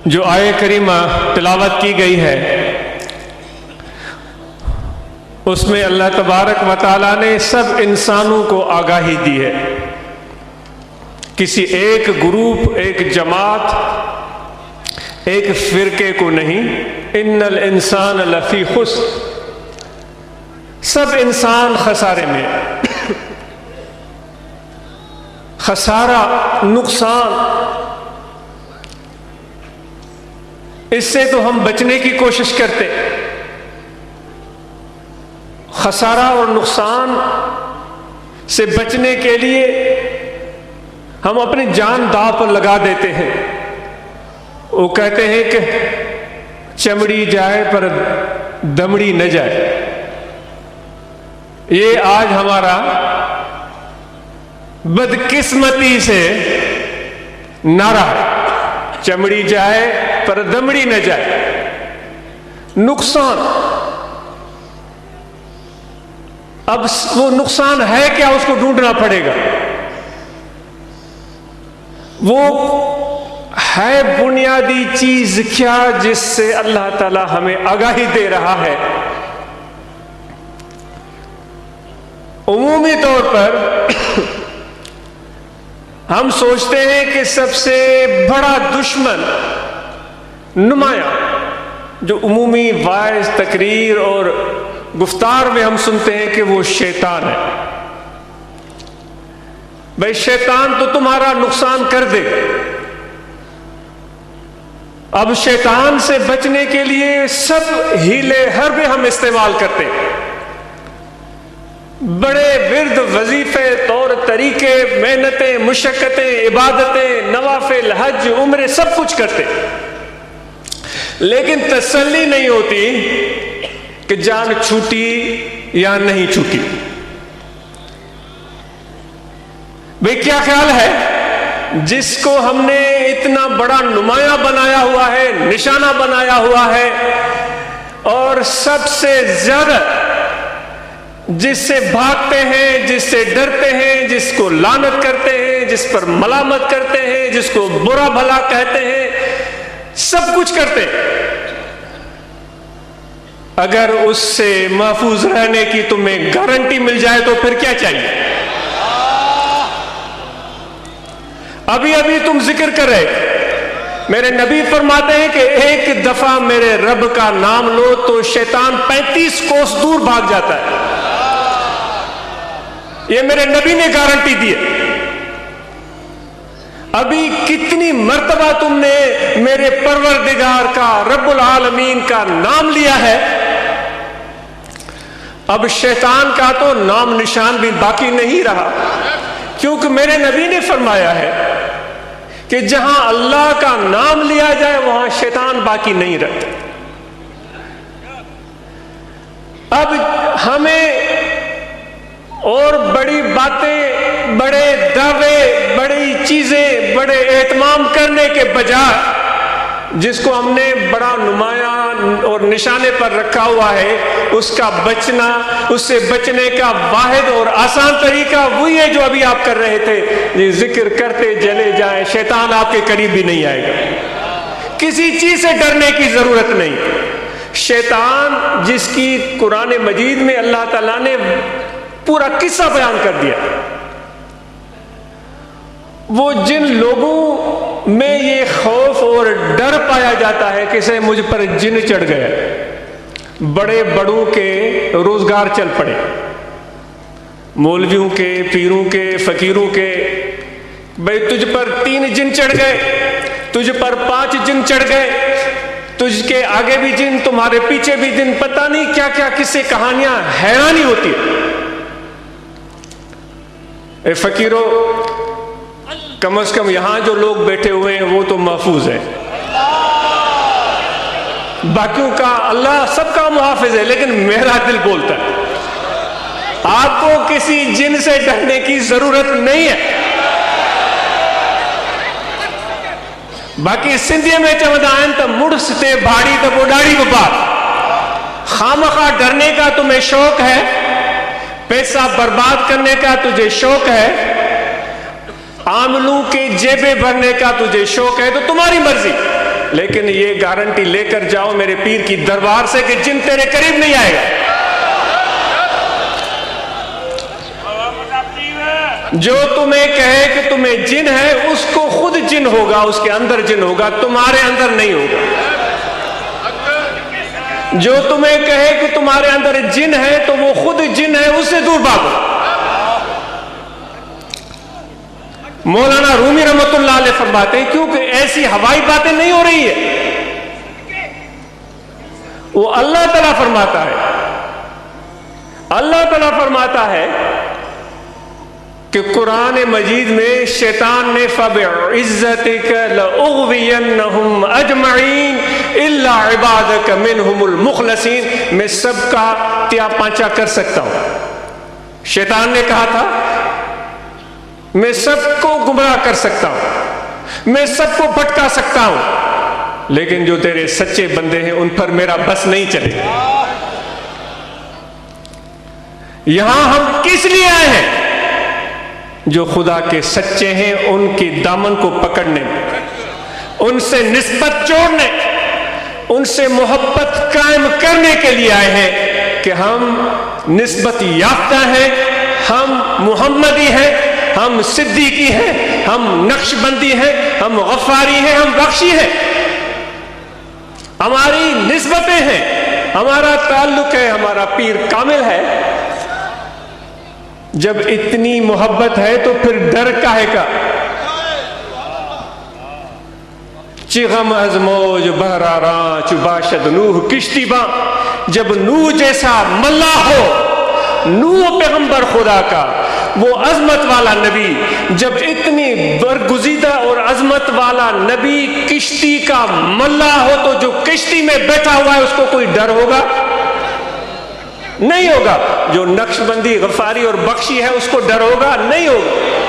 جو آیہ کریمہ تلاوت کی گئی ہے اس میں اللہ تبارک و تعالیٰ نے سب انسانوں کو آگاہی دی ہے، کسی ایک گروپ، ایک جماعت، ایک فرقے کو نہیں۔ ان الانسان لفی خسر، سب انسان خسارے میں، خسارہ، نقصان، اس سے تو ہم بچنے کی کوشش کرتے۔ خسارہ اور نقصان سے بچنے کے لیے ہم اپنی جان داؤ پر لگا دیتے ہیں۔ وہ کہتے ہیں کہ چمڑی جائے پر دمڑی نہ جائے، یہ آج ہمارا بدقسمتی سے نعرہ ہے، چمڑی جائے پر دمڑی نہ جائے۔ نقصان، اب وہ نقصان ہے کیا، اس کو ڈھونڈنا پڑے گا۔ وہ ہے بنیادی چیز کیا جس سے اللہ تعالی ہمیں آگاہی دے رہا ہے؟ عمومی طور پر ہم سوچتے ہیں کہ سب سے بڑا دشمن نمایاں جو عمومی وائز، تقریر اور گفتار میں ہم سنتے ہیں کہ وہ شیطان ہے۔ بھائی شیطان تو تمہارا نقصان کر دے۔ اب شیطان سے بچنے کے لیے سب ہیلے حربے ہم استعمال کرتے ہیں، بڑے ورد، وظیفے، طور طریقے، محنتیں، مشقتیں، عبادتیں، نوافل، حج، عمرے، سب کچھ کرتے، لیکن تسلی نہیں ہوتی کہ جان چھوٹی یا نہیں چھوٹی۔ بھئی کیا خیال ہے، جس کو ہم نے اتنا بڑا نمایاں بنایا ہوا ہے، نشانہ بنایا ہوا ہے، اور سب سے زیادہ جس سے بھاگتے ہیں، جس سے ڈرتے ہیں، جس کو لعنت کرتے ہیں، جس پر ملامت کرتے ہیں، جس کو برا بھلا کہتے ہیں، سب کچھ کرتے ہیں، اگر اس سے محفوظ رہنے کی تمہیں گارنٹی مل جائے تو پھر کیا چاہیے؟ ابھی تم ذکر کر رہے، میرے نبی فرماتے ہیں کہ ایک دفعہ میرے رب کا نام لو تو شیطان 35 کوس دور بھاگ جاتا ہے۔ یہ میرے نبی نے گارنٹی دی ہے۔ ابھی کتنی مرتبہ تم نے میرے پروردگار کا، رب العالمین کا نام لیا ہے، اب شیطان کا تو نام نشان بھی باقی نہیں رہا، کیونکہ میرے نبی نے فرمایا ہے کہ جہاں اللہ کا نام لیا جائے وہاں شیطان باقی نہیں رہتا۔ اب ہمیں اور بڑی باتیں، بڑے دعوے، بڑی چیزیں، بڑے اہتمام کرنے کے بجائے جس کو ہم نے بڑا نمایاں اور نشانے پر رکھا ہوا ہے، اس کا بچنا، اس سے بچنے کا واحد اور آسان طریقہ وہی ہے جو ابھی آپ کر رہے تھے، یہ ذکر کرتے چلے جائیں، شیطان آپ کے قریب بھی نہیں آئے گا۔ کسی چیز سے ڈرنے کی ضرورت نہیں۔ شیطان جس کی قرآن مجید میں اللہ تعالیٰ نے پورا قصہ بیان کر دیا، وہ جن لوگوں میں یہ خوف اور ڈر پایا جاتا ہے کہ سے مجھ پر جن چڑھ گیا، بڑے بڑوں کے روزگار چل پڑے، مولویوں کے، پیروں کے، فقیروں کے، بھئی تجھ پر 3 جن چڑھ گئے، تجھ پر 5 جن چڑھ گئے، تجھ کے آگے بھی جن، تمہارے پیچھے بھی جن، پتہ نہیں کیا کیا قصے کہانیاں، حیرانی ہوتی ہے۔ اے فقیرو، کم از کم یہاں جو لوگ بیٹھے ہوئے ہیں وہ تو محفوظ ہیں، باقیوں کا اللہ سب کا محافظ ہے، لیکن میرا دل بولتا ہے آپ کو کسی جن سے ڈرنے کی ضرورت نہیں ہے۔ باقی سندھی میں چودائن تو مڑ ستے بھاڑی تو بوڑھاڑی بپار، خامخواہ ڈرنے کا تمہیں شوق ہے، پیسہ برباد کرنے کا تجھے شوق ہے، عاملوں کے جیبیں بھرنے کا تجھے شوق ہے، تو تمہاری مرضی، لیکن یہ گارنٹی لے کر جاؤ میرے پیر کی دربار سے کہ جن تیرے قریب نہیں آئے گا۔ جو تمہیں کہے کہ تمہیں جن ہے اس کو خود جن ہوگا، اس کے اندر جن ہوگا، تمہارے اندر نہیں ہوگا۔ جو تمہیں کہے کہ تمہارے اندر جن ہے تو وہ خود جن ہے، اس سے دور بھاگو۔ مولانا رومی رحمۃ اللہ علیہ فرماتے ہیں کیونکہ ایسی ہوائی باتیں نہیں ہو رہی ہے، وہ اللہ تعالیٰ فرماتا ہے، اللہ تعالیٰ فرماتا ہے کہ قرآن مجید میں شیطان نے فَبِعِزَّتِكَ لَأُغْوِيَنَّهُمْ أَجْمَعِينَ إِلَّا عِبَادَكَ مِنْهُمُ الْمُخْلَصِينَ، میں سب کا تیا پانچا کر سکتا ہوں۔ شیطان نے کہا تھا میں سب کو گمراہ کر سکتا ہوں، میں سب کو بھٹکا سکتا ہوں، لیکن جو تیرے سچے بندے ہیں ان پر میرا بس نہیں چلے گا۔ یہاں ہم کس لیے آئے ہیں؟ جو خدا کے سچے ہیں ان کی دامن کو پکڑنے، ان سے نسبت جوڑنے، ان سے محبت قائم کرنے کے لیے آئے ہیں کہ ہم نسبت یافتہ ہیں، ہم محمدی ہیں، ہم صدیقی ہیں، ہم نقش بندی ہیں، ہم غفاری ہیں، ہم بخشی ہیں، ہماری نسبتیں ہیں، ہمارا تعلق ہے، ہمارا پیر کامل ہے۔ جب اتنی محبت ہے تو پھر ڈر کاہے کا؟ چغم از موج بہراراں چو باشد نوح کشتی باں، جب نوح جیسا ملا ہو، نوح پیغمبر خدا کا، وہ عظمت والا نبی، جب اتنی برگزیدہ اور عظمت والا نبی کشتی کا ملا ہو تو جو کشتی میں بیٹھا ہوا ہے اس کو کوئی ڈر ہوگا؟ نہیں ہوگا۔ جو نقش بندی غفاری اور بخشی ہے اس کو ڈر ہوگا؟ نہیں ہوگا۔